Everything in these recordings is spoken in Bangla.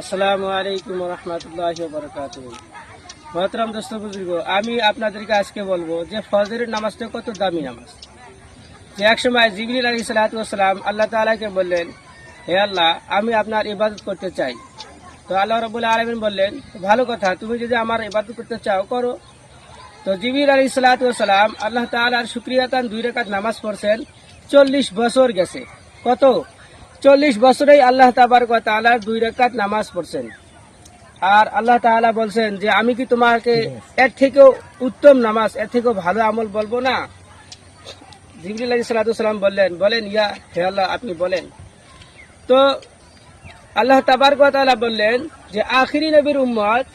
আসসালামু আলাইকুম রহমতুল্লাহি ওয়া বারাকাতুহু। মোহতরম দোস্ত বুজুর্গ, আমি আপনাদেরকে আজকে বলবো যে ফজরের নামাজটা কত দামি নামাজ। যে এক সময় জিবরিল আলাইহিস সালাতু ওয়াস সালাম আল্লাহ তাআলাকে বললেন, হে আল্লাহ, আমি আপনার ইবাদত করতে চাই। তো আল্লাহ রাব্বুল আলামিন বললেন, ভালো কথা, তুমি যদি আমার ইবাদত করতে চাও করো। তো জিবরিল আলাইহিস সালাতু ওয়াস সালাম আল্লাহ তাআলার শুকরিয়াতান 2 রাকাত নামাজ পড়ছেন। 40 বছর গেছে। কত? 40 বছরেই আল্লাহ তাবারক ওয়া তাআলা 2 রাকাত নামাজ পড়ছেন। আর আল্লাহ তাআলা বলছেন যে আমি কি তোমাকে এর থেকেও উত্তম নামাজ, এর থেকেও ভালো আমল বলবো না? জিবরিল আলাইহিস সালাতু ওয়াস সালাম বলেন ইয়া হে আল্লাহ, আপনি বলেন। তো আল্লাহ তাবারক ওয়া তাআলা বললেন যে আখিরি নবীর উম্মত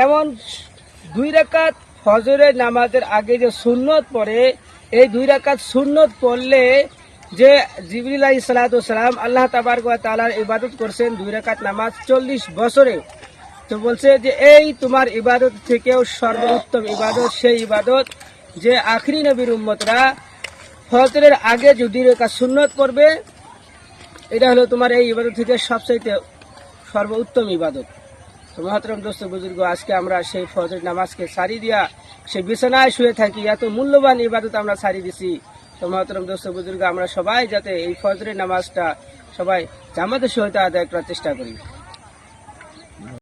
এমন 2 রাকাত ফজরের নামাজের আগে যে সুন্নত পড়ে, এই 2 রাকাত সুন্নত পড়লে যে জিবরিল আলাইহিস সালাতু ওয়াস সালাম আল্লাহ তাবারক ওয়া তাআলার ইবাদত করছেন 2 রাকাত নামাজ 40 বছরে। তো বলছে যে এই তোমার ইবাদত থেকেও সর্বোত্তম ইবাদত সেই ইবাদত যে আখিরি নবীর উম্মতরা ফজরের আগে যে 2 রাকাত সুন্নত পড়বে, এটা হলো তোমার এই ইবাদত থেকে সবচেয়ে সর্বোত্তম ইবাদত। তো মহতরম দোস্ত বুজুর্গ, আজকে আমরা সেই ফজর নামাজকে ছাড়ি দিয়া সেই বিছানায় শুয়ে থাকি, এত মূল্যবান ইবাদত আমরা ছাড়ি দিছি। তো মহতরম দোস্ত বুজুর্গ, আমরা সবাই যাতে এই ফজরের নামাজটা সবাই জামাতের সহিত আদায় করার চেষ্টা করি।